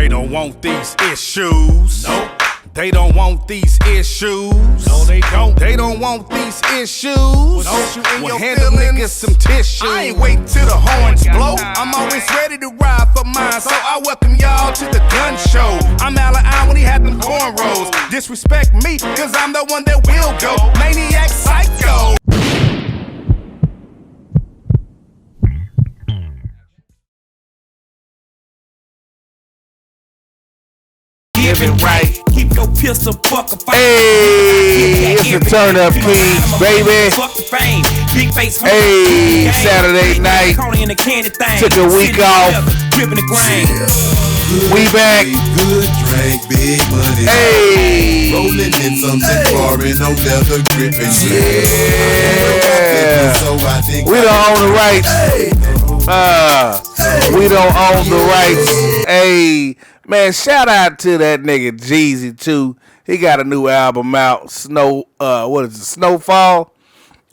They don't want these issues. Nope. They don't want these issues. No, they don't. They don't want these issues. Well, hand them niggas some tissue. I ain't waiting till the horns blow. I'm always ready to ride for mine, so I welcome y'all to the gun show. I'm Allen when he had them cornrows. Disrespect me, cause I'm the one that will go. Maniac Psycho. Living right, keep your pistol fuck a fight. Hey, it's the Turn Up Kings, baby. Hey, Saturday night. Took a week off. We back. Good drink, big money. Hey, rolling in something foreign, no leather gripping. Yeah, we don't own the rights. We don't own the rights. Hey. Man, shout out to that nigga Jeezy too. He got a new album out. Snowfall.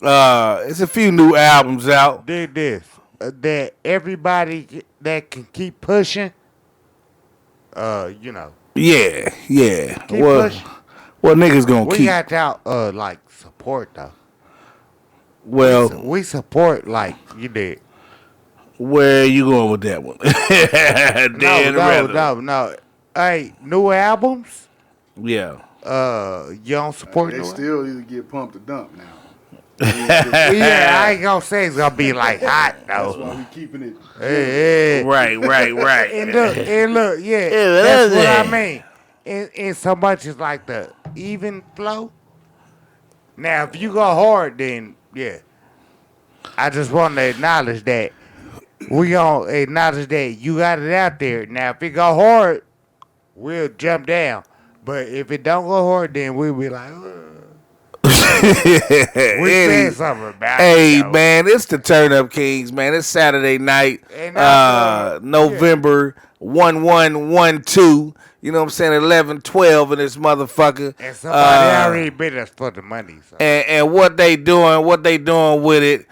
It's a few new albums out. Did this that everybody that can keep pushing. Yeah. Keep pushing. Well, niggas gonna keep. We got out like support though. Well, we support like you did. Where you going with that one? No. Hey, new albums? Yeah. You don't support they still either get pumped or dumped now. Yeah, I ain't gonna say it's gonna be like hot though. That's why we keeping it. Hey. Right. And look, yeah, that's what I mean. And so much is like the even flow. Now, if you go hard, then yeah. I just want to acknowledge that. We gonna acknowledge that you got it out there. Now, if it go hard, we'll jump down. But if it don't go hard, then we'll be like, we said something about it. Hey, man, it's the Turn Up Kings, man. It's Saturday night, November 1112. You know what I'm saying? 11/12 in this motherfucker. And somebody already bid us for the money. So. And what they doing with it.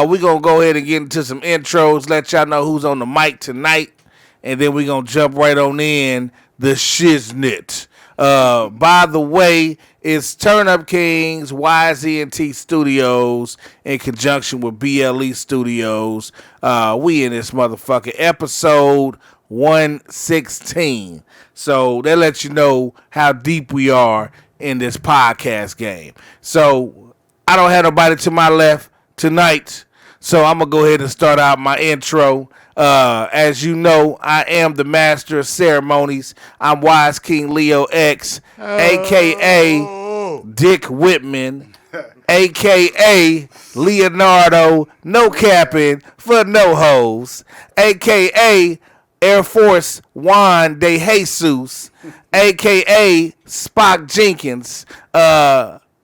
We going to go ahead and get into some intros, let y'all know who's on the mic tonight, and then we going to jump right on in the shiznit. By the way, it's Turn Up Kings, YZNT Studios, in conjunction with BLE Studios. We in this motherfucker, episode 116. So that lets you know how deep we are in this podcast game. So I don't have nobody to my left tonight, so I'm gonna go ahead and start out my intro. As you know, I am the master of ceremonies. I'm Wise King Leo X, aka Dick Whitman, aka Leonardo No Capping for No Hoes, aka Air Force Juan De Jesus, a.k.a. Spock Jenkins.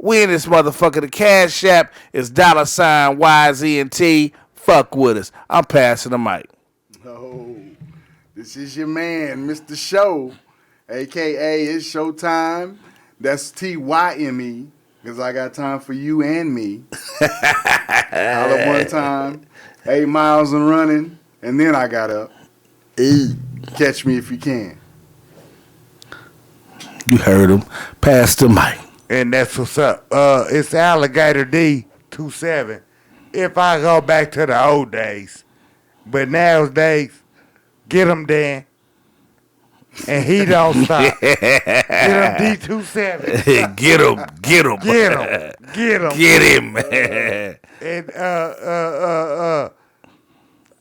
We in this motherfucker. The Cash App is $YZNT. Fuck with us. I'm passing the mic. Oh, this is your man, Mr. Show, a.k.a. it's ShowTyme. That's TYME, because I got time for you and me. All at one time. 8 miles and running, and then I got up. Catch me if you can. You heard him. Pass the mic. And that's what's up. It's Alligator D27. If I go back to the old days. But nowadays, get him, Dan. And he don't stop. Get him D27. Get him. Get him. And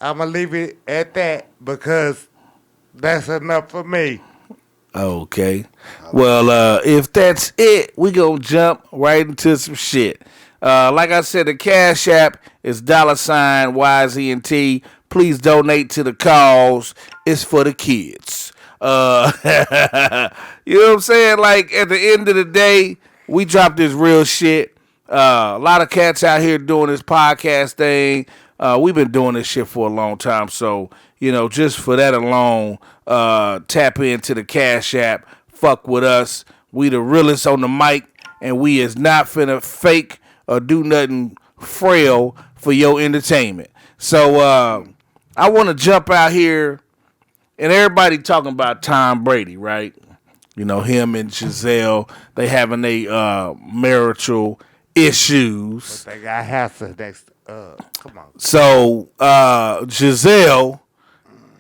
I'm going to leave it at that because that's enough for me. Okay. Well, if that's it, we gonna jump right into some shit. Like I said, the Cash App is $YZNT. Please donate to the cause. It's for the kids. You know what I'm saying? Like, at the end of the day, we drop this real shit. A lot of cats out here doing this podcast thing. We've been doing this shit for a long time, so you know, just for that alone, tap into the Cash App. Fuck with us. We the realest on the mic, and we is not finna fake or do nothing frail for your entertainment. So I want to jump out here and everybody talking about Tom Brady, right? You know, him and Giselle, they having a marital issues. They got Hassa next. Come on. So Giselle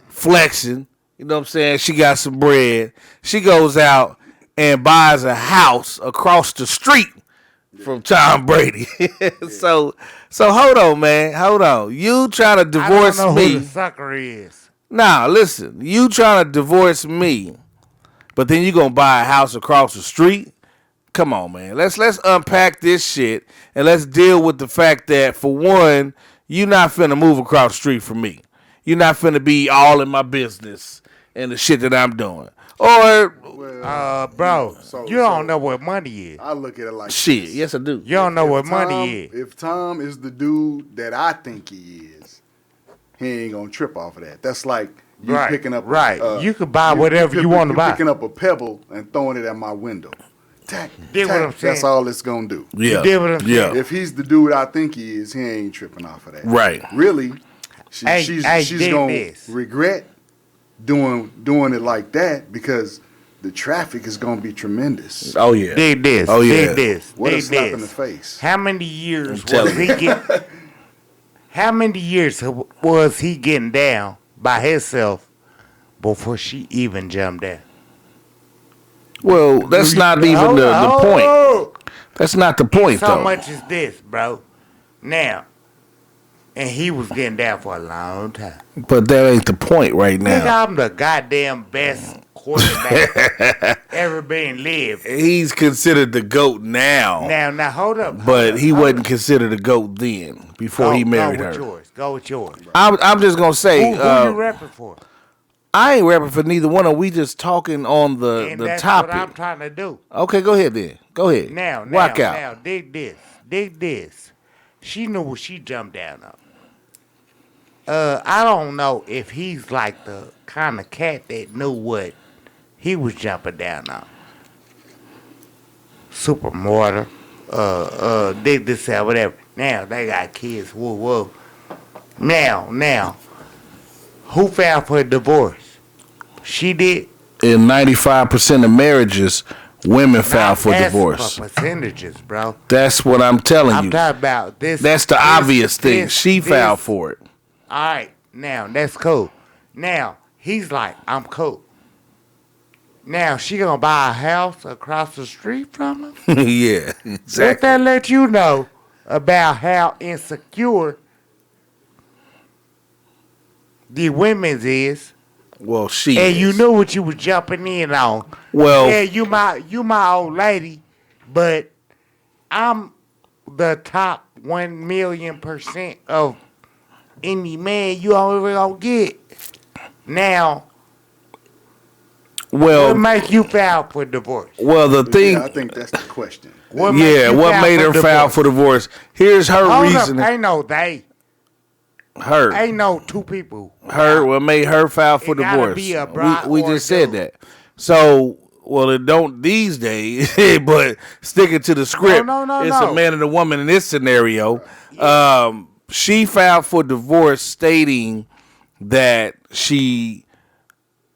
flexing, you know what I'm saying? She got some bread. She goes out and buys a house across the street from Tom Brady. So hold on, man. Hold on. You trying to divorce I don't know me. who the sucker is. Nah, listen. You trying to divorce me, but then you gonna buy a house across the street? Come on, man. Let's unpack this shit and let's deal with the fact that, for one, you not finna move across the street from me. You're not finna be all in my business and the shit that I'm doing. Or Bro, you don't know what money is. I look at it like shit. this. Yes, I do. You don't know what Tom, money is. If Tom is the dude that I think he is, he ain't gonna trip off of that. That's like you picking up. You can buy whatever you want to buy. Picking up a pebble and throwing it at my window. Tack, Did what I'm saying. That's all it's gonna do. Yeah. You did what I'm saying. If he's the dude I think he is, he ain't tripping off of that. Right. Really, she's dig gonna this. regret doing it like that because the traffic is gonna be tremendous. Oh, yeah. Dig this. Oh, yeah. Dig this. What a dig slap this. in the face. How many years telling was he getting? How many years was he getting down by himself before she even jumped down? Well, that's not even the point. That's not the point, So though. much as this, bro. Now, and he was getting down for a long time. But that ain't the point right Nigga, now. I'm the goddamn best quarterback ever been lived. He's considered the GOAT now. Now, hold up. But he wasn't considered a GOAT then, before he married her. Go with yours. I'm just going to say, Who you rapping for? I ain't rapping for neither one of them. We just talking on the That's topic. what I'm trying to do. Okay, go ahead then. Go ahead. Walk out. Now, dig this. She knew what she jumped down on. I don't know if he's like the kind of cat that knew what he was jumping down on. Supermodel, dig this out, whatever. Now, they got kids, whoa. Now, who filed for a divorce? She did. In 95% of marriages, women file for divorce. For percentages, bro. That's what I'm telling I'm you. talking about this. That's the obvious thing. She filed this. for it. All right, now that's cool. Now he's like, I'm cool. Now she gonna buy a house across the street from him. Yeah, Let exactly. that let you know about how insecure the women's is. Well, she And is. you knew what you was jumping in on. Well, Yeah, you my old lady, but I'm the top 1,000,000% of any man you ever gonna get. Now, what make you file for divorce? Well, the thing. Yeah, I think that's the question. What make you what file made for her file for divorce? Here's her Hold reasoning. up, ain't no they. Her. Ain't no two people. What made her file for It gotta divorce? be a bride we or a just said dude. that. So, well, it don't these days, but sticking to the script, No, it's a man and a woman in this scenario. She filed for divorce stating that she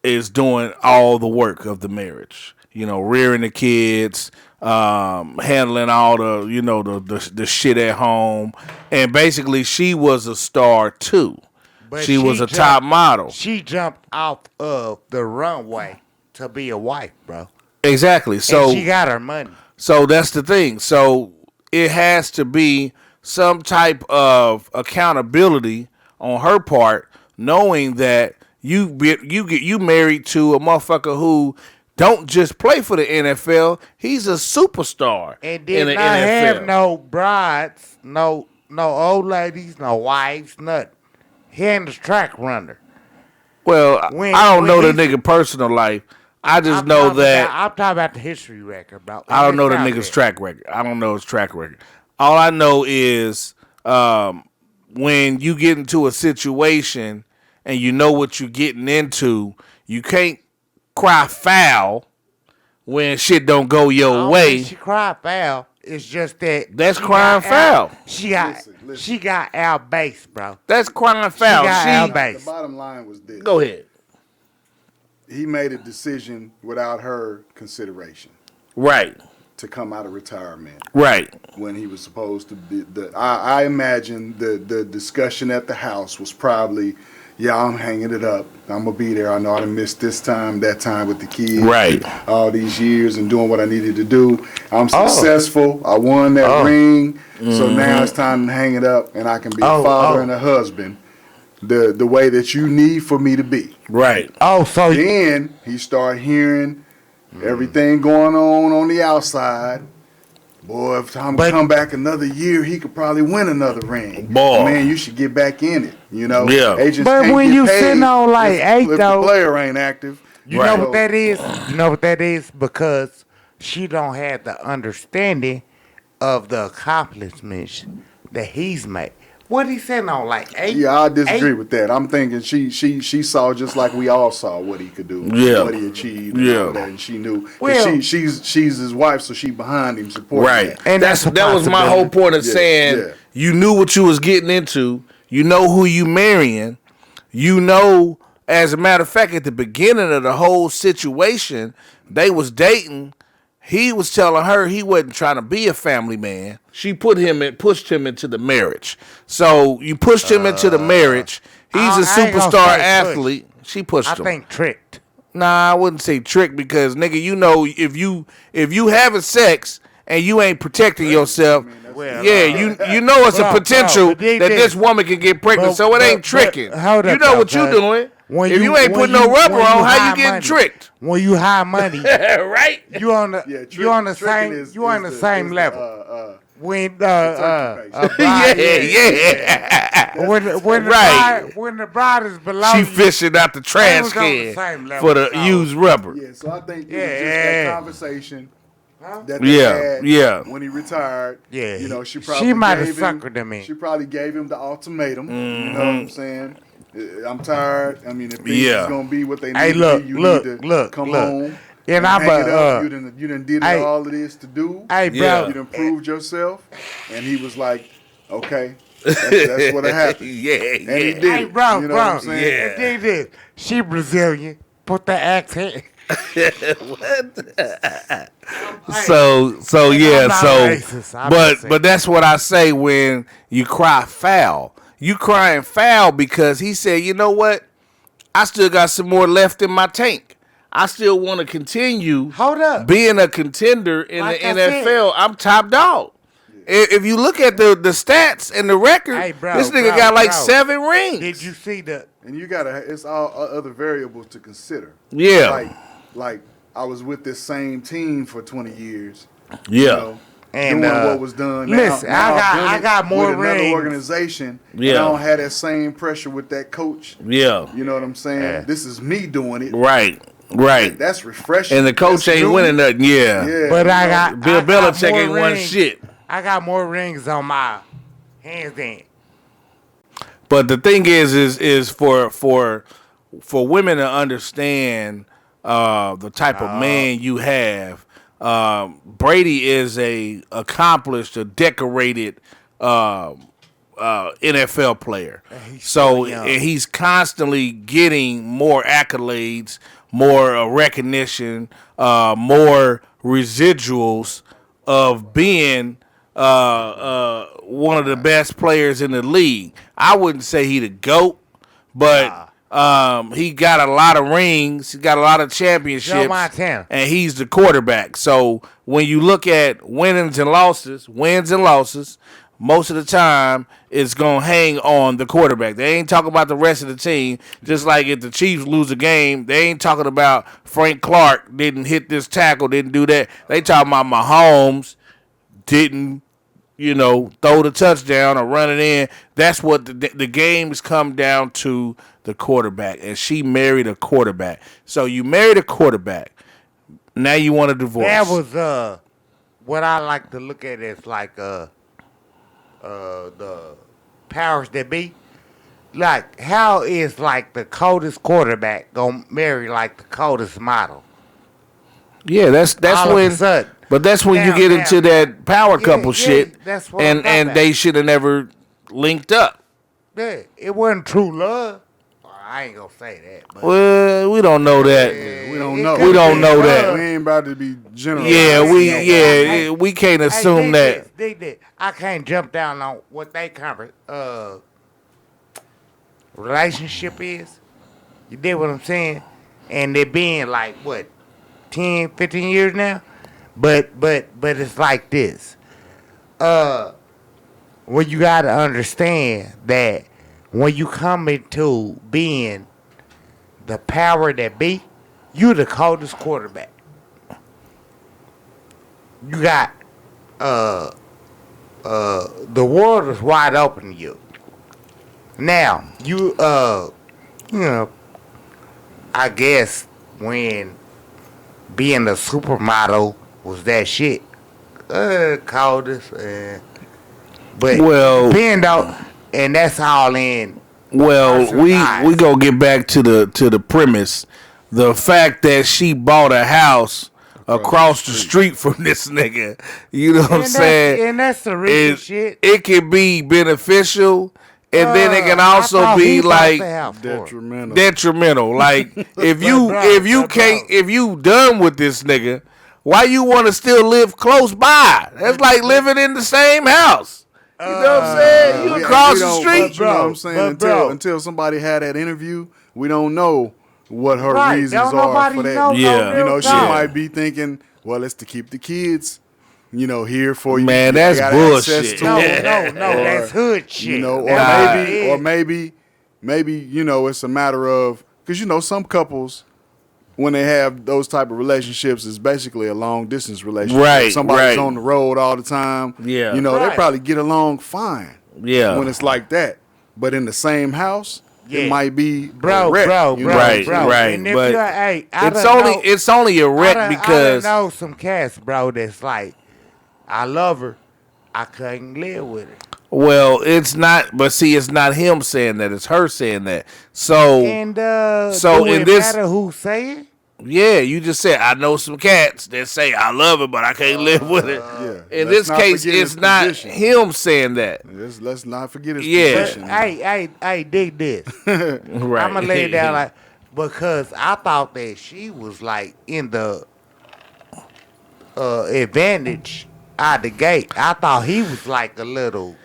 is doing all the work of the marriage. You know, rearing the kids, handling all the the shit at home, and basically she was a star too. But she was a top model. She jumped off of the runway to be a wife, bro. Exactly. So and she got her money. So that's the thing. So it has to be some type of accountability on her part, knowing that you married to a motherfucker who don't just play for the NFL. He's a superstar And in did the not NFL. have no brides, no old ladies, no wives, nothing. He ain't a track runner. Well, I don't know the nigga personal life. I just I'm know talking that I'm talking about the history record, bro. I don't know the It's out nigga's there. track record. I don't know his track record. All I know is when you get into a situation and you know what you're getting into, you can't cry foul when shit don't go I your don't way. think she cried foul. It's just that That's she crying got foul. Listen. She got our base, bro. That's crying foul. got She, our The base. bottom line was this. go ahead. he made a decision without her consideration Right. to come out of retirement. Right. When he was supposed to be, I imagine the discussion at the house was probably, yeah, I'm hanging it up. I'm gonna be there. I know I done missed this time, that time with the kids, Right. all these years and doing what I needed to do. I'm successful. I won that ring, so now it's time to hang it up, and I can be a father and a husband, the way that you need for me to be. Right. Oh, so Then he started hearing everything going on the outside. Boy, if Tom come back another year, he could probably win another ring. Boy. Man, you should get back in it. You know, Yeah. agents But can't when get you paid sitting on like eight, if though, the player ain't active. you know what that is? You know what that is? Because she don't have the understanding of the accomplishments that he's made. What he sitting on like 8? Yeah, I disagree eight? with that. I'm thinking she saw just like we all saw what he could do, Yeah. what he achieved, and all that, and she knew. 'Cause Well- she's his wife, so she behind him supporting Right. that. And that was my whole point of Yeah, saying yeah. you knew what you was getting into. You know who you marrying. You know, as a matter of fact, at the beginning of the whole situation, they was dating. He was telling her he wasn't trying to be a family man. She pushed him into the marriage. So you pushed him into the marriage. He's a I ain't gonna superstar say athlete. She pushed I him. think tricked. Nah, I wouldn't say trick because nigga, you know, if you having sex and you ain't protecting yourself, Well, yeah, you know it's a bro, potential but they that did. this woman can get pregnant, But- so it ain't but- tricking. hold You up, know though, what you cuz. doing. When If you ain't when putting no rubber when on, how high you getting money, tricked? When you high money, Right? you on the Yeah, you on the tricking same is- you on the is same is level. When turkey base. Yeah. when Right. when the bride is below She you, fishing out the trash was on the can same level, for the so- used rubber. Yeah, so I think it was Yeah. just that conversation that they Yeah, had yeah. when he retired. Yeah, You know, she she probably might have gave suckered him in. She probably gave him the ultimatum. You Mm-hmm. know what I'm saying? I'm tired. I mean, if things Yeah. is gonna be what they need Hey, to look, be, you look, need to look, come look. home. And I'm hang it up. a, You done did hey. all of this to do. hey bro, Yeah. You done proved yourself. And he was like, okay, that's what happened. Yeah, And he yeah. did hey it. bro, You know bro, what I'm saying? Yeah. and dig this. She Brazilian. Put the accent. So yeah, I'm not so racist, I'm just saying. but that's what I say when you cry foul. You crying foul because he said, you know what? I still got some more left in my tank. I still want to continue Hold up. being a contender in Like the I said. NFL. I'm top dog. If you look at the stats and the record, Hey, bro, this nigga bro, got like bro. 7 rings. Did you see the? And you gotta, it's all other variables to consider. Yeah. Like I was with this same team for 20 years. Yeah. You know, And, doing what was done. listen, now I've done I it got more with another rings. organization. Yeah. And I don't have that same pressure with that coach. Yeah. You know what I'm saying? Yeah. This is me doing it. Right. Right. That's refreshing. And the coach That's ain't new. winning nothing. Yeah. Yeah. But you I know, got Bill I got Belichick more ain't won rings. shit. I got more rings on my hands than. But the thing is for women to understand the type of man you have. Brady is a accomplished, a decorated NFL player. he's So still young. and he's constantly getting more accolades, more recognition, more residuals of being one of the best players in the league. I wouldn't say he the GOAT, but he got a lot of rings. He got a lot of championships. Joe Montana. And he's the quarterback. So when you look at wins and losses, most of the time it's going to hang on the quarterback. They ain't talking about the rest of the team. Just like if the Chiefs lose a game, they ain't talking about Frank Clark didn't hit this tackle, didn't do that. They talking about Mahomes didn't, throw the touchdown or run it in. That's what the games come down to, the quarterback. And she married a quarterback. So you married a quarterback. Now you want a divorce. That was what I like to look at as like the powers that be. Like, how is like the coldest quarterback gonna marry like the coldest model? Yeah, that's All of a when. sudden. But that's when you get into that power couple yeah, shit, that's what I'm talking and about. they should have never linked up. Yeah, it wasn't true love. I ain't gonna say that. But Well, we don't know that. We don't know. We don't know that. We ain't about to be general. We can't assume that. Dig this. I can't jump down on what they relationship is. You did what I'm saying? And they're being like, what, 10, 15 years now? But it's like this. Well, you got to understand that when you come into being the power that be, you the coldest quarterback. You got the world is wide open to you. Now, you know, I guess when being a supermodel was that shit, coldest, but depend on, and that's all in. Well, we gonna get back to the premise, the fact that she bought a house across the street from this nigga. You know what I'm saying? And that's the real shit. It can be beneficial. And then it can also be like detrimental. Like if you done with this nigga, why you want to still live close by? That's like living in the same house. You know what I'm saying? You across the street, bro. You know what I'm saying? Until somebody had that interview, we don't know what her reasons are for that. You know, she might be thinking, well, it's to keep the kids, you know, here for you. Man, that's bullshit. No, that's hood shit. You know, or maybe, you know, it's a matter of, because, you know, some couples, when they have those type of relationships, it's basically a long distance relationship. Right. Somebody's on the road all the time. Yeah. You know, they probably get along fine. Yeah. When it's like that. But in the same house, it might be bro. Right. And if but it's only a wreck because I know some cats, bro, that's like, I love her, I couldn't live with her. Well, it's not, but see, it's not him saying that; it's her saying that. So, do it matter who say it? Yeah, you just said I know some cats that say I love her, but I can't live with it. In this case, it's not him saying that. Let's not forget his position. Hey, dig this. Right. I'm gonna lay it down like, because I thought that she was like in the advantage out the gate. I thought he was like a little.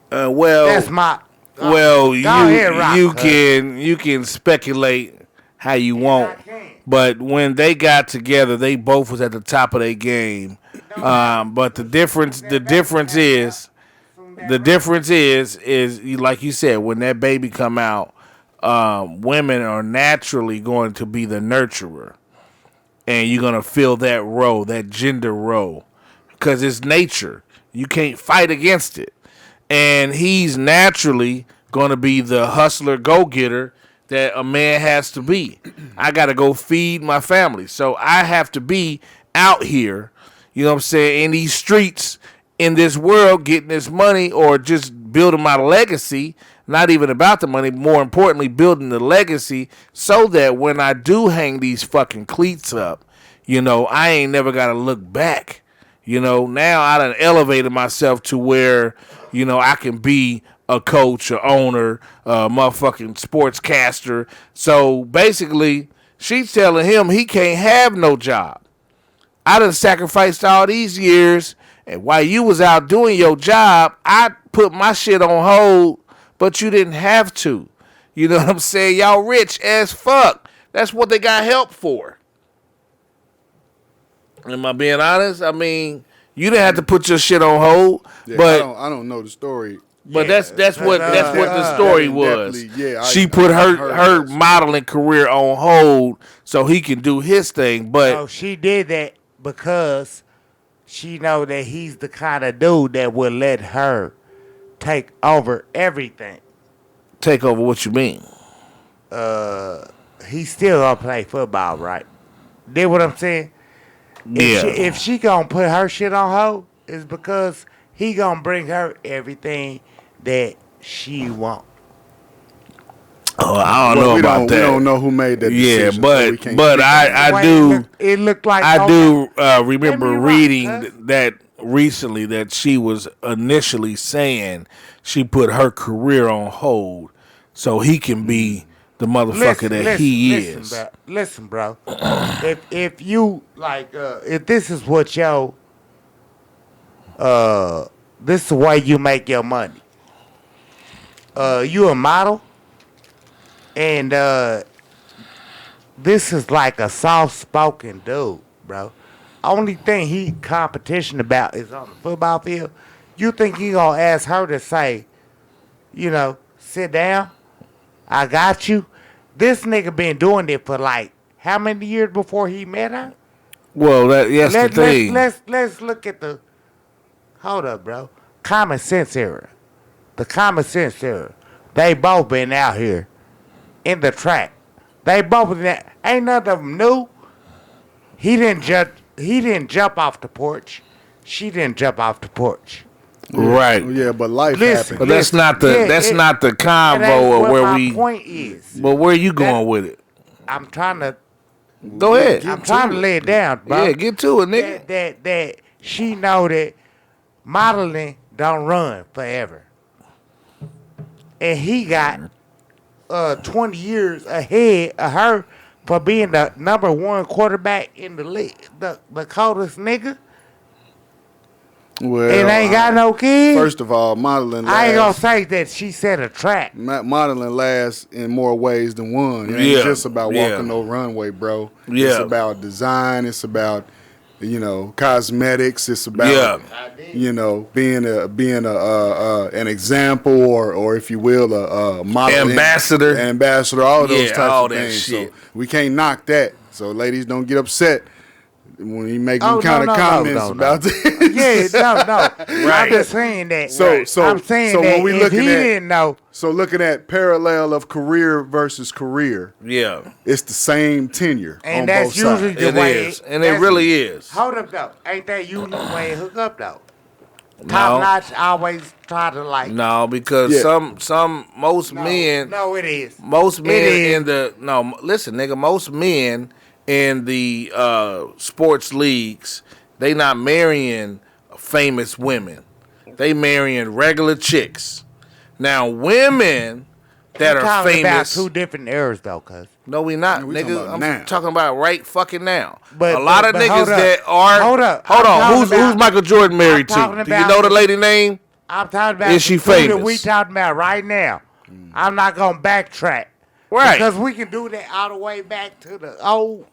That's my. You can speculate how you want, but when they got together, they both was at the top of their game. But the difference is like you said, when that baby come out, women are naturally going to be the nurturer, and you're gonna fill that role, that gender role, because it's nature. You can't fight against it. And he's naturally going to be the hustler, go-getter that a man has to be. I got to go feed my family. So I have to be out here, you know what I'm saying, in these streets, in this world, getting this money or just building my legacy, not even about the money, more importantly, building the legacy so that when I do hang these fucking cleats up, you know, I ain't never got to look back. You know, now I done elevated myself to where, you know, I can be a coach, a owner, a motherfucking sportscaster. So basically, she's telling him he can't have no job. I done sacrificed all these years, and while you was out doing your job, I put my shit on hold, but you didn't have to. You know what I'm saying? Y'all rich as fuck. That's what they got help for. Am I being honest? I mean, you didn't have to put your shit on hold, but I don't know the story. But that's what the story was. She put her modeling career on hold so he can do his thing. But she did that because she know that he's the kind of dude that will let her take over everything. Take over what you mean? He's still gonna play football, right? Did what I'm saying? Yeah. If she gonna put her shit on hold, it's because he gonna bring her everything that she want. Oh, I don't know about that. We don't know who made that decision. Yeah, but I do. It looked like I do remember reading that recently that she was initially saying she put her career on hold so he can be the motherfucker that he is. Listen, bro. if you like, if this is what this is the way you make your money. You a model, and this is like a soft-spoken dude, bro. Only thing he competition about is on the football field. You think he gonna ask her to say, sit down? I got you. This nigga been doing it for like how many years before he met her? Well, that's the thing. Let's look at the. Hold up, bro. Common sense era. The common sense era. They both been out here in the track. They both been. Ain't none of them new. He didn't jump off the porch. She didn't jump off the porch. Right. Yeah, but life Listen, happened. But that's not the convo of where my point is. But where you going with it? I'm trying to. Go ahead. I'm trying to lay it down, bro. Yeah, get to it, nigga. That she know that modeling don't run forever, and he got 20 years ahead of her for being the number one quarterback in the league, the coldest nigga. Well, And ain't got no kids. First of all, modeling lasts. I ain't gonna say that she set a trap. Modeling lasts in more ways than one. It ain't Yeah. just about Yeah. walking no runway, bro. Yeah. It's about design. It's about, cosmetics. It's about, being an example or if you will, a model Ambassador. all of those Yeah, types all of that things. shit. So we can't knock that. So ladies, don't get upset when you make them Oh, kind no, of no, comments no. about this. Yeah, no. Right. I'm just saying that. So I'm saying so that when we if looking he at didn't know. So looking at parallel of career versus career, Yeah. it's the same tenure And on that's both usually sides. the It way is. And it really is. Hold up though. Ain't that usually the way it hook up though? No. Top notch always try to like No, because Yeah. most men No, it is. most It men is. in the listen, nigga, most men in the sports leagues, they not marrying famous women. They marrying regular chicks. Now women that We're are talking about famous. two different eras though, cuz. No, we not, We nigga. talking about I'm now. talking about right fucking now. But- a lot of but niggas hold up. that are Hold up. Hold I'm on. talking Who's about- Michael Jordan married I'm to? talking Do you about know the the- lady name? I'm talking about Is she the two that famous? we talking about right now. I'm not gonna backtrack. Right. Because we can do that all the way back to the old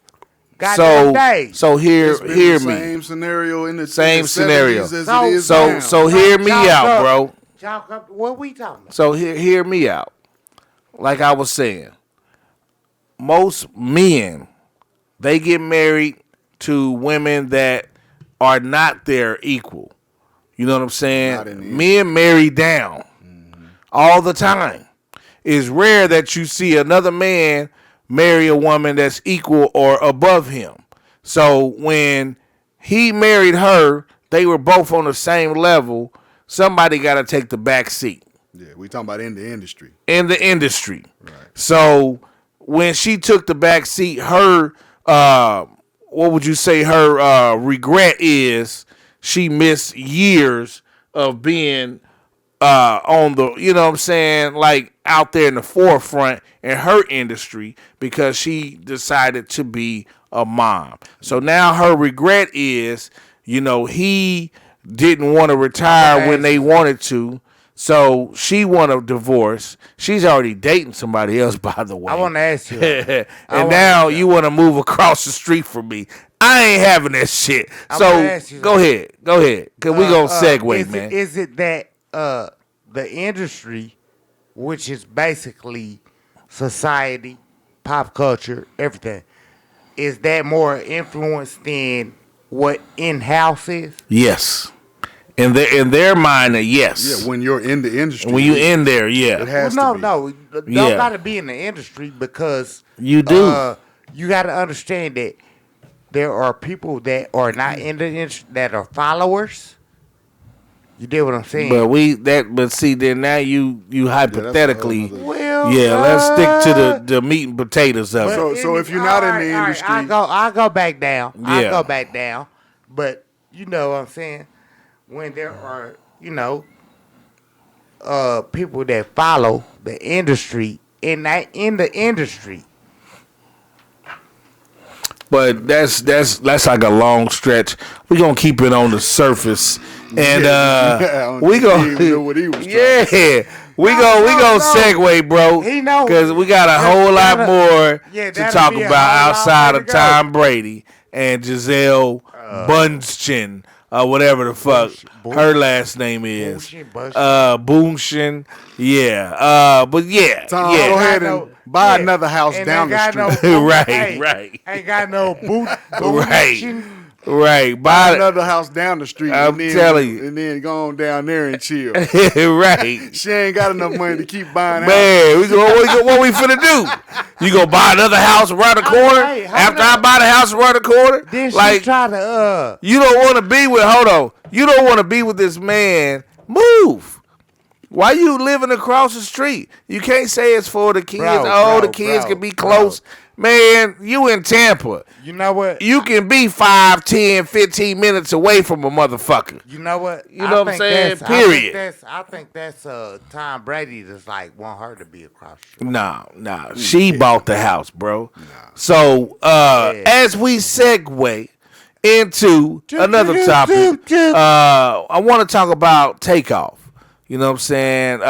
goddamn days. So hear It's been me. the same scenario in the Same in the scenario. 70s as So- it is So now. so hear me Chalk out, up. bro. Chalk up. What we talking about? So hear me out. Like I was saying, most men, they get married to women that are not their equal. You know what I'm saying? Not in the Men marry down all the time. It's rare that you see another man marry a woman that's equal or above him. So when he married her, they were both on the same level. Somebody got to take the back seat Yeah, we talking about in the industry. in the industry. So when she took the back seat, her what would you say her regret is she missed years of being on the, you know what I'm saying, like out there in the forefront in her industry because she decided to be a mom. So now her regret is, he didn't want to retire when they wanted to. So she want a divorce. She's already dating somebody else, by the way. I want to ask you. And now you want to move across the street from me. I ain't having that shit. I So wanna ask you go ahead. Cause we gonna segue, man. Is it that the industry, which is basically society, pop culture, everything, is that more influenced than what in-house is? Yes. In their mind, yes. Yeah, when you're in the industry. When you in there, it yeah. has Well, to be. no, don't Yeah. gotta be in the industry because You do. you gotta understand that there are people that are not in the industry that are followers. You get what I'm saying? But see, then now you hypothetically, other- Well, let's stick to the meat and potatoes of it. So if you're not in the industry- I go back down. I Yeah. go back down. But you know what I'm saying? When there are, people that follow the industry in the industry. But that's like a long stretch. We're gonna keep it on the surface, and we gonna know what he was we gonna segue, bro. He know, because we got a whole lot more to talk be a about whole lot outside more of to go. Tom Brady and Giselle Bundchen, whatever the fuck her last name is. Boonshin. Yeah. But yeah. Tom, yeah. go ahead and buy another house down the street. Right. Ain't got no boot. Right. Buy another house down the street. I'm telling you. And then go on down there and chill. Right. She ain't got enough money to keep buying houses. Man, what we finna do? You gonna buy another house around the corner? After I buy the house around the corner? Then she like, try to you don't want to be with, hold on. You don't want to be with this man. Move. Why you living across the street? You can't say it's for the kids. The kids can be close. Man, you in Tampa. You know what? You can be 5, 10, 15 minutes away from a motherfucker. You know what? You know what I'm saying? Period. I think that's Tom Brady that's like want her to be across the street. Nah. She bought the house, bro. So as we segue into another topic, I want to talk about Takeoff. You know what I'm saying?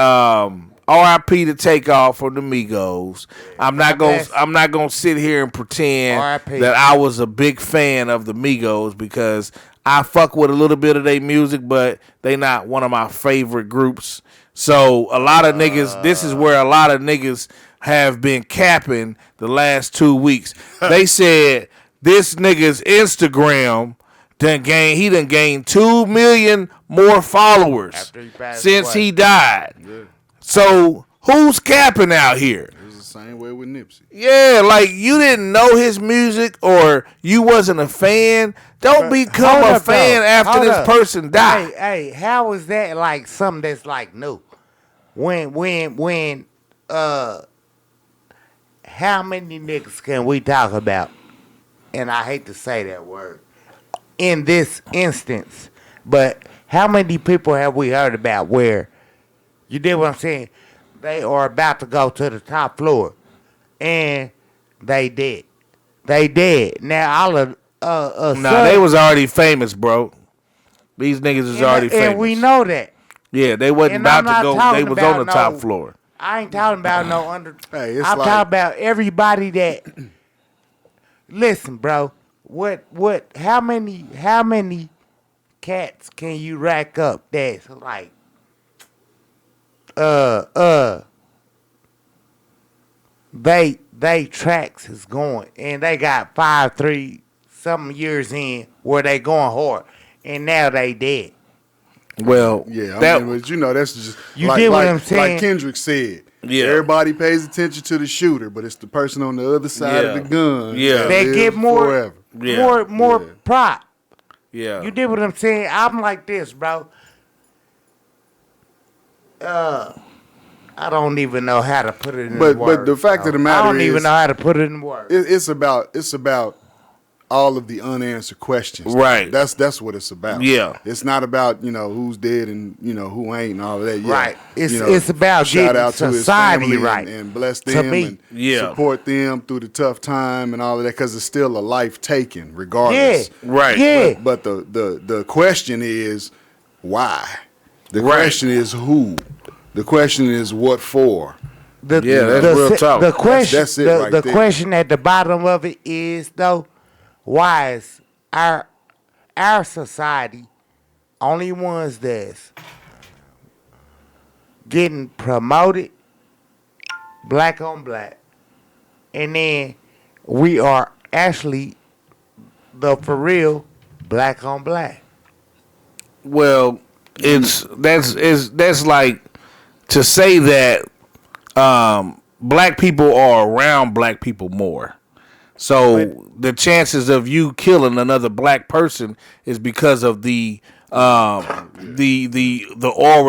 R.I.P. to Takeoff from the Migos. I'm not gonna sit here and pretend that I was a big fan of the Migos because I fuck with a little bit of their music, but they not one of my favorite groups. So a lot of niggas, this is where a lot of niggas have been capping the last 2 weeks. They said this nigga's Instagram done gained 2 million more followers since he died. Yeah. So who's capping out here? It was the same way with Nipsey. Yeah, like you didn't know his music or you wasn't a fan. Don't become a fan after this person died. Hey, how is that like something that's like new? When how many niggas can we talk about? And I hate to say that word in this instance, but how many people have we heard about where you did what I'm saying? They are about to go to the top floor, and they did. They did. Now all of they was already famous, bro. These niggas is already famous, and we know that. Yeah, they wasn't about to go. They was on the top floor. I ain't talking about no under. Hey, I'm talking about everybody that. Listen, bro. What? How many cats can you rack up that's like? They tracks is going, and they got 5-3 something years in where they going hard, and now they dead. Well, yeah, but you know that's just you did what I'm saying. Like Kendrick said, yeah. Everybody pays attention to the shooter, but it's the person on the other side of the gun. Yeah, they get more forever. more prop. Yeah, you did what I'm saying. I'm like this, bro. I don't even know how to put it in words. But the fact of the matter is, I don't even know how to put it in words. It's about all of the unanswered questions. Right. That's what it's about. Yeah. It's not about, who's dead and, who ain't and all of that. Yeah. Right. It's about shout getting out to society his family right. and bless them and support them through the tough time and all of that because it's still a life taken regardless. Yeah. Right. Yeah. But the question is why? The question is who? The question is what for? That's real talk. The question, that's it right the there. question at the bottom of it is though, why is our society only ones that's getting promoted black on black, and then we are actually the for real black on black? Well, that's like to say that black people are around black people more. So the chances of you killing another black person is because of the aura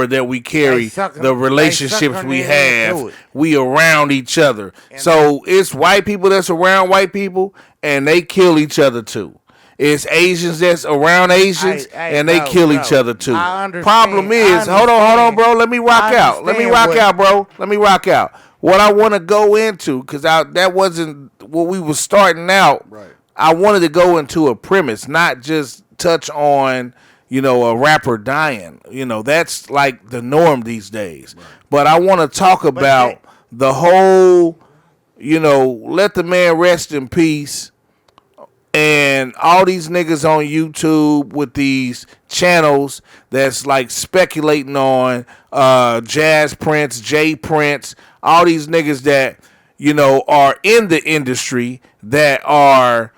that we carry, the relationships we have, we around each other. So it's white people that's around white people, and they kill each other too. It's Asians that's around Asians, and they kill each other too. Problem is, hold on, bro. Let me rock out, bro. what I want to go into, because that wasn't what we were starting out. Right. I wanted to go into a premise, not just touch on, a rapper dying. That's like the norm these days. Right. But I want to talk about the whole, let the man rest in peace. And all these niggas on YouTube with these channels that's like speculating on Jazz Prince, Jay Prince, all these niggas that, are in the industry that are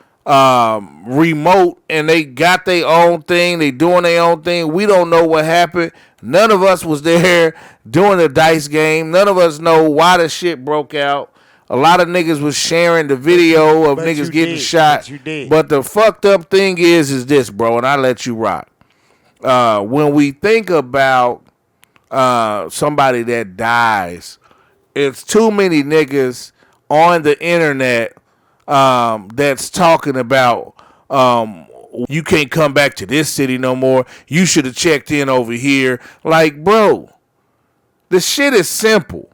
remote and they got their own thing, they doing their own thing. We don't know what happened. None of us was there doing the dice game. None of us know why the shit broke out. A lot of niggas was sharing the video of niggas getting shot. But the fucked up thing is this, bro, and I let you rock. When we think about somebody that dies, it's too many niggas on the internet that's talking about you can't come back to this city no more. You should have checked in over here. Like, bro, the shit is simple.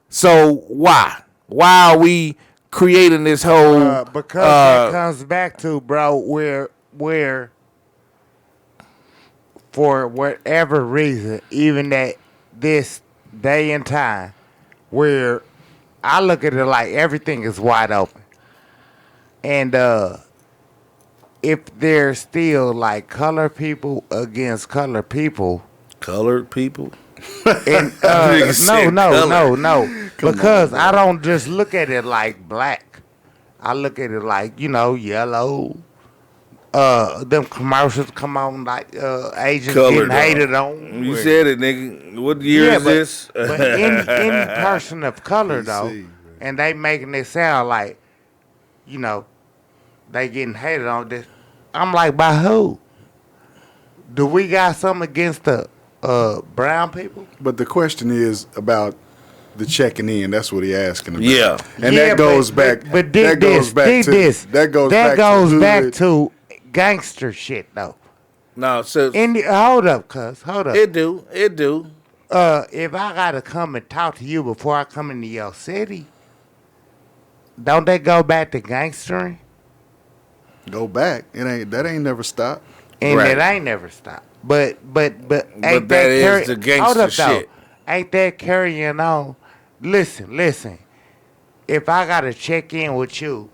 So why? Why are we creating this whole? Because it comes back to, bro, where for whatever reason, even at this day and time, where I look at it like everything is wide open, and if there's still like color people against color people, colored people. And no. Because I don't just look at it like black. I look at it like, yellow. Them commercials come on like Asians Colored, getting hated on. You said it, nigga. What year is this? But any person of color though, and they making it sound like, they getting hated on this. I'm like, by who? Do we got something against the brown people? But the question is about the checking in. That's what he asking about. Yeah, and that goes back. That goes back to gangster shit though. No, so hold up, cuz. Hold up. It do. If I gotta come and talk to you before I come into your city, don't they go back to gangstering? Go back. That ain't never stopped. And it ain't never stopped. But ain't that is the gangster shit. Ain't that carrying on? Listen. If I gotta check in with you,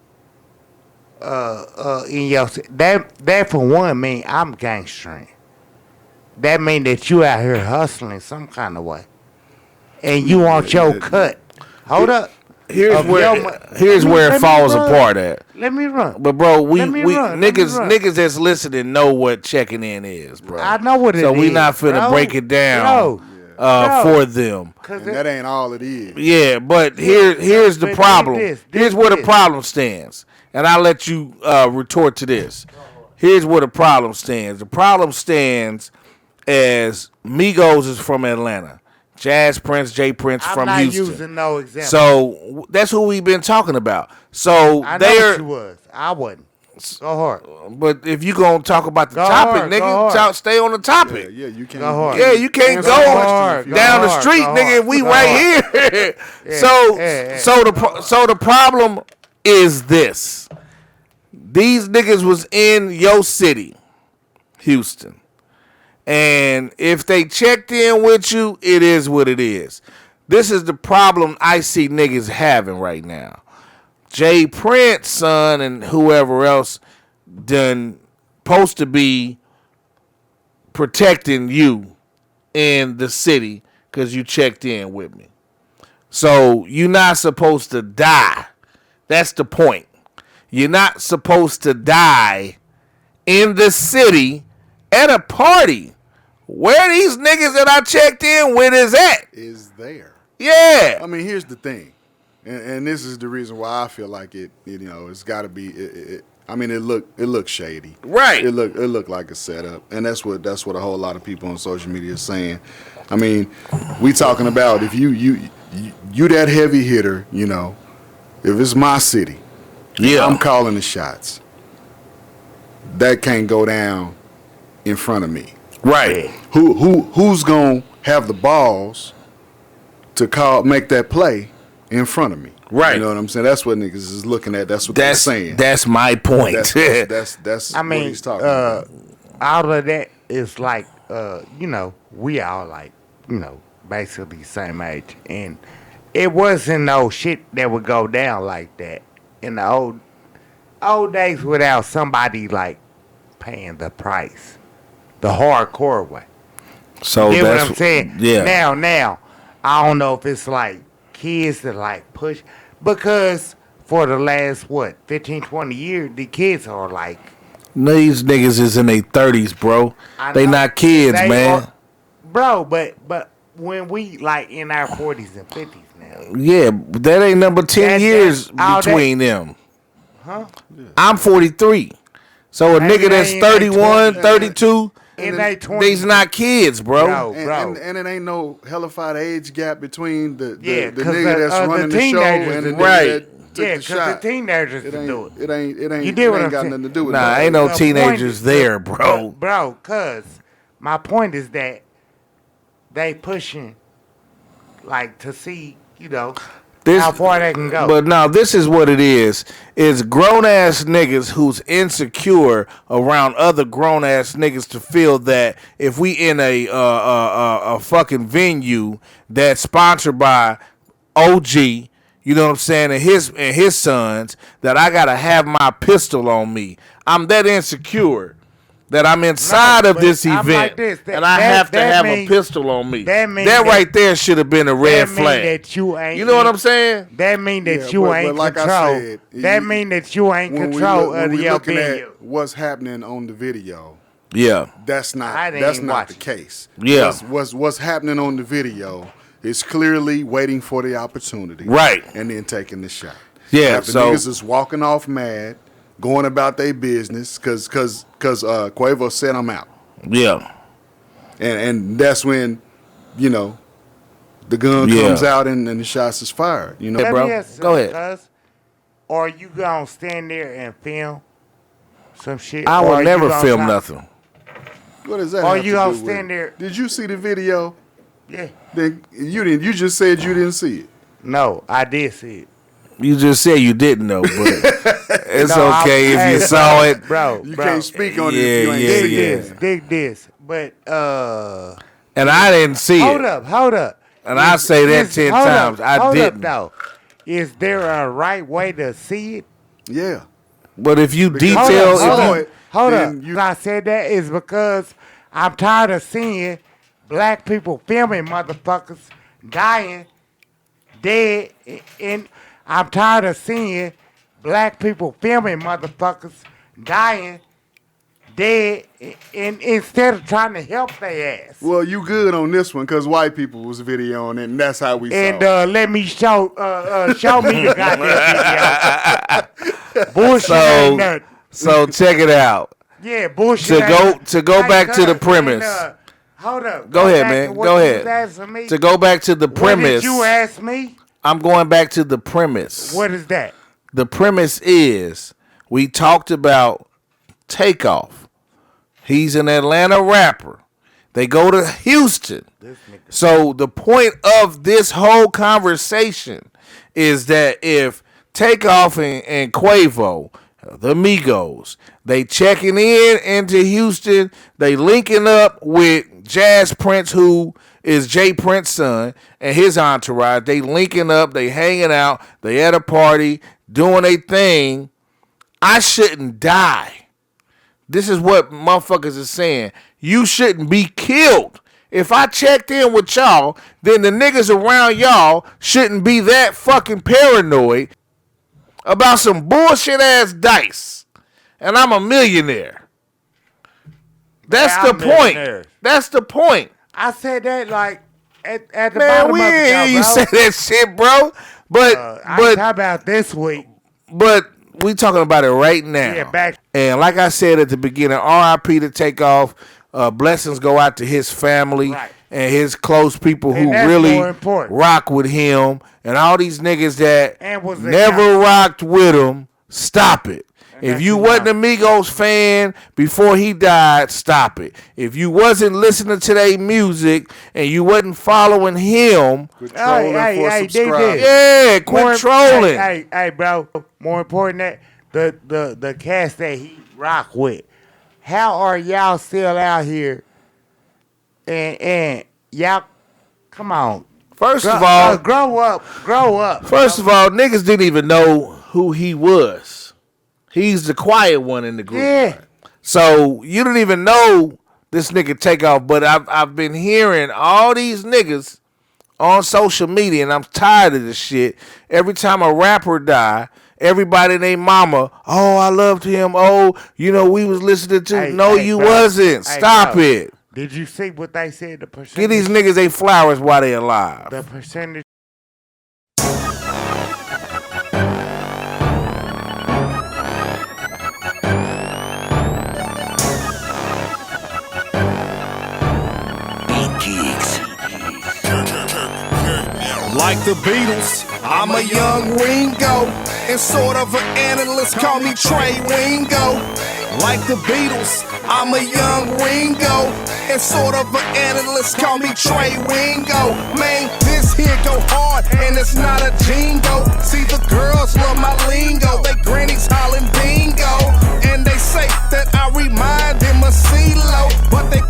in your that for one mean I'm gangstering. That mean that you out here hustling some kind of way, and you want your cut. Hold up. Here's where it falls apart at. Let me run. But bro, niggas that's listening know what checking in is, bro. I know what it is. So we not finna break it down for them. And that ain't all it is. Yeah, but here's the problem. Here's where the problem stands. And I'll let you retort to this. Here's where the problem stands. The problem stands as Migos is from Atlanta. Jazz Prince, Jay Prince from Houston. I'm not using no example. So that's who we've been talking about. So I know what you was. I wasn't. Go hard. But if you gonna talk about the topic, nigga, stay on the topic. Yeah, you can't. Go hard. Yeah, you can't go down the street, nigga. If we right here. So the problem is this: these niggas was in your city, Houston. And if they checked in with you, it is what it is. This is the problem I see niggas having right now. Jay Prince, son, and whoever else done supposed to be protecting you in the city because you checked in with me. So you're not supposed to die. That's the point. You're not supposed to die in the city at a party where these niggas that I checked in with is at. Is there. Yeah. I mean, here's the thing. And this is the reason why I feel like it's got to be. It looks shady. Right. It looked like a setup, and that's what a whole lot of people on social media is saying. I mean, we talking about if you that heavy hitter, if it's my city, I'm calling the shots. That can't go down in front of me. Right. Who's gonna have the balls to make that play in front of me. Right. You know what I'm saying? That's what niggas is looking at. That's what they're saying. That's my point. That's I mean, what he's talking about. all of that is like, we all like, basically same age. And it wasn't no shit that would go down like that in the old days without somebody like paying the price, the hardcore way. So You know that's what I'm saying? Yeah. Now, I don't know if it's like kids that like push, because for the last 15, 20 years, the kids are like, These niggas is in their 30s, bro. I They know, not kids, they man. bro. But when we like in our 40s and 50s now, Yeah, but that ain't number 10 years all between them. huh? I'm 43. So a Maybe nigga that's they in their 31, 20s. 32, In their 20s, these not kids, bro. No. And it ain't no hellified age gap between the Yeah, 'cause nigga that's the running the show teenagers and the do nigga Right. that took yeah, the because shot. the teenagers It can do it. ain't You did what I'm got saying? nothing to do with Nah, that. ain't no The point teenagers is- there, bro. Bro, cuz my point is that they pushing like to see, how far they can go. But no, this is what it is. It's grown ass niggas who's insecure around other grown ass niggas to feel that if we in a fucking venue that's sponsored by OG, you know what I'm saying, and his sons, that I gotta have my pistol on me. I'm that insecure that I'm inside of but this I'm event, like this. and I have to That have means- a pistol on me. that means that that- right there should have been a red that mean flag. that you ain't. You know what I'm saying? That mean that Yeah, you but ain't like I control. said, that mean that you ain't control when of we your looking venue. at what's happening on the video, Yeah. that's not I didn't that's even not watch the it. case. Yeah. What's happening on the video is clearly waiting for the opportunity, Right. and then taking the shot. Yeah, After so- niggas is walking off mad, going about their business, cause Quavo said I'm out, Yeah. and that's when, the gun Yeah. comes out and the shots is fired. Let bro. me ask you Go something, ahead. cuz. Are you gonna stand there and film some shit? I or will are you never gonna film try- nothing. What does that? Or have you to gonna do with stand it? there- Did you see the video? Yeah. Then you didn't. You just said you didn't see it. No, I did see it. You just said you didn't know, but it's No, okay if hey, you saw it. bro. You bro. can't speak on it Yeah, if you ain't yeah, seen Dig it. this, dig this. But And I didn't see hold it. up. And I say that 10 hold times. Up, I hold didn't. Up, though. Is there a right way to see it? Yeah. But if you Because- detail, Hold on, if you, Hold then up. you- I said that is because I'm tired of seeing black people filming motherfuckers dying, dead, and I'm tired of seeing black people filming motherfuckers dying, dead, and instead of trying to help their ass. Well, you good on this one because white people was videoing it, and that's how we And saw it. let me show me the goddamn video. Bullshit ain't nothing. so check it out. Yeah, bullshit. To go back to the premise. Hold up. Go ahead, back man. to what Go you ahead. was asking me. To go back to the What premise, did you ask me? I'm going back to the premise. What is that? The premise is we talked about Takeoff. He's an Atlanta rapper. They go to Houston. So the point of this whole conversation is that if Takeoff and Quavo, the Migos, they checking in into Houston, they linking up with Jazz Prince, who is Jay Prince's son, and his entourage. They linking up, they hanging out, they at a party, doing a thing. I shouldn't die. This is what motherfuckers are saying. You shouldn't be killed. If I checked in with y'all, then the niggas around y'all shouldn't be that fucking paranoid about some bullshit ass dice. And I'm a millionaire. That's Yeah, the I'm point. millionaire. That's the point. I said that like at the Man, bottom we of the ain't hear show, you bro. say that shit, bro. But I ain't talking about this week. But we talking about it right now. Yeah, back- And like I said at the beginning, R.I.P. to Takeoff. Blessings go out to his family Right. and his close people who And that's really more important. rock with him, and all these niggas that And was the never guy- rocked with him. Stop it. If you wasn't a Migos fan before he died, stop it. If you wasn't listening to their music and you wasn't following him, Quit trolling for subscribers. yeah, quit trolling. Hey, bro. More important that the cast that he rock with. How are y'all still out here? And y'all, come on. First of all, grow up. First of all, niggas didn't even know who he was. He's the quiet one in the group. Yeah. So you didn't even know this nigga Takeoff, but I've been hearing all these niggas on social media, and I'm tired of this shit. Every time a rapper die, everybody named mama, oh, I loved him. Oh, we was listening to. You bro. wasn't. Stop it. Did you see what they said? The percentage. Give these niggas they flowers while they alive. The percentage. Like the Beatles, I'm a young Ringo, and sort of an analyst, call me Trey Wingo. Like the Beatles, I'm a young Ringo, and sort of an analyst, call me Trey Wingo. Man, this here go hard, and it's not a jingo. See, the girls love my lingo, they grannies hollering bingo, and they say that I remind them of CeeLo, but they